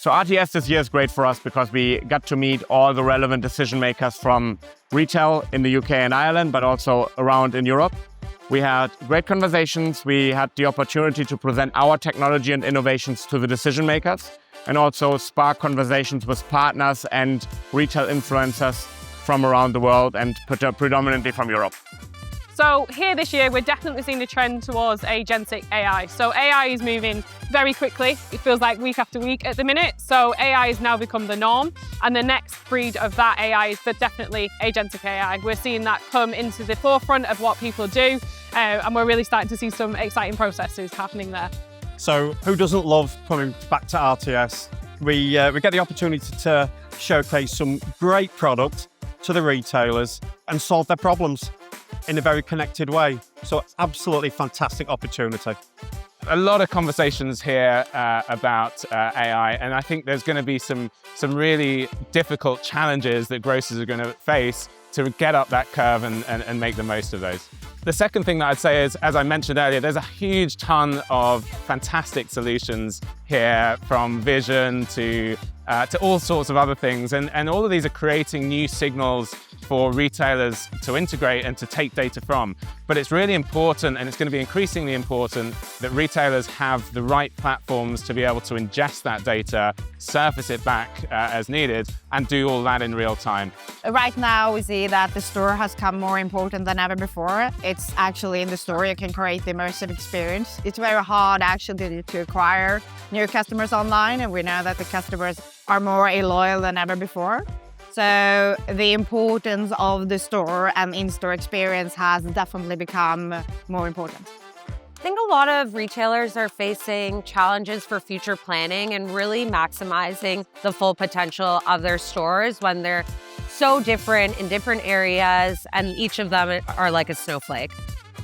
So RTS this year is great for us because we got to meet all the relevant decision makers from retail in the UK and Ireland, but also around in Europe. We had great conversations. We had the opportunity to present our technology and innovations to the decision makers and also spark conversations with partners and retail influencers from around the world and predominantly from Europe. So here this year, we're definitely seeing the trend towards agentic AI. So AI is moving very quickly. It feels like week after week at the minute. So AI has now become the norm. And the next breed of that AI is definitely agentic AI. We're seeing that come into the forefront of what people do. And we're really starting to see some exciting processes happening there. So who doesn't love coming back to RTS? We get the opportunity to showcase some great product to the retailers and solve their problems in a very connected way. So absolutely fantastic opportunity. A lot of conversations here about AI, and I think there's going to be some really difficult challenges that grocers are going to face to get up that curve and make the most of those. The second thing that I'd say is, as I mentioned earlier, there's a huge ton of fantastic solutions here, from vision to all sorts of other things. And all of these are creating new signals for retailers to integrate and to take data from. But it's really important, and it's going to be increasingly important, that retailers have the right platforms to be able to ingest that data, surface it back as needed, and do all that in real time. Right now, we see that the store has become more important than ever before. It's actually in the store you can create the immersive experience. It's very hard actually to acquire new customers online, and we know that the customers are more loyal than ever before. So the importance of the store and in-store experience has definitely become more important. I think a lot of retailers are facing challenges for future planning and really maximizing the full potential of their stores when they're so different in different areas, and each of them are like a snowflake.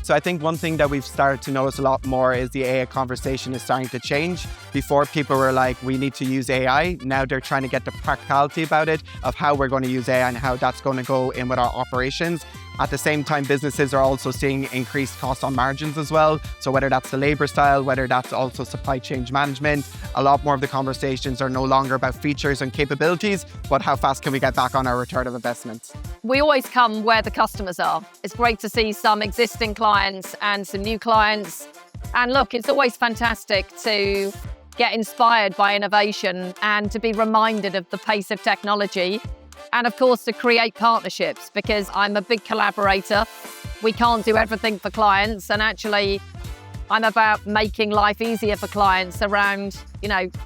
So I think one thing that we've started to notice a lot more is the AI conversation is starting to change. Before, people were like, we need to use AI. Now they're trying to get the practicality about it, of how we're going to use AI and how that's going to go in with our operations. At the same time, businesses are also seeing increased costs on margins as well. So whether that's the labor style, whether that's also supply chain management, a lot more of the conversations are no longer about features and capabilities, but how fast can we get back on our return of investments. We always come where the customers are. It's great to see some existing clients and some new clients. And look, it's always fantastic to get inspired by innovation and to be reminded of the pace of technology. And of course, to create partnerships, because I'm a big collaborator. We can't do everything for clients. And actually, I'm about making life easier for clients around,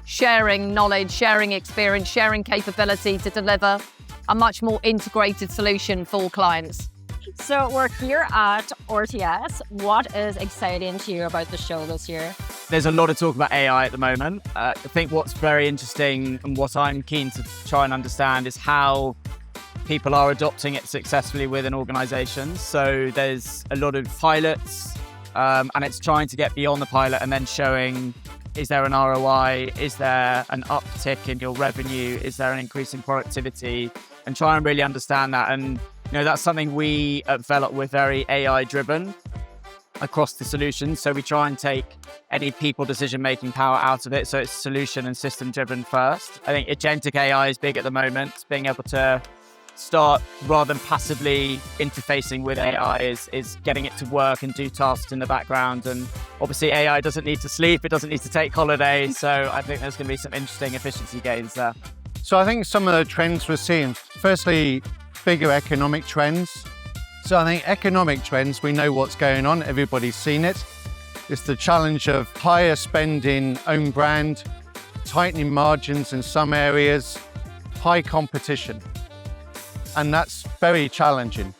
sharing knowledge, sharing experience, sharing capability to deliver a much more integrated solution for clients. So we're here at RTS. What is exciting to you about the show this year? There's a lot of talk about AI at the moment. I think what's very interesting and what I'm keen to try and understand is how people are adopting it successfully within organizations. So there's a lot of pilots and it's trying to get beyond the pilot and then showing, is there an ROI? Is there an uptick in your revenue? Is there an increase in productivity? And try and really understand that. And that's something we at Velop, we're very AI driven across the solution. So we try and take any people decision-making power out of it. So it's solution and system driven first. I think agentic AI is big at the moment. Being able to start rather than passively interfacing with AI is getting it to work and do tasks in the background. And obviously AI doesn't need to sleep. It doesn't need to take holidays. So I think there's going to be some interesting efficiency gains there. So I think some of the trends we're seeing, firstly, bigger economic trends. So I think economic trends, we know what's going on. Everybody's seen it. It's the challenge of higher spend in own brand, tightening margins in some areas, high competition. And that's very challenging.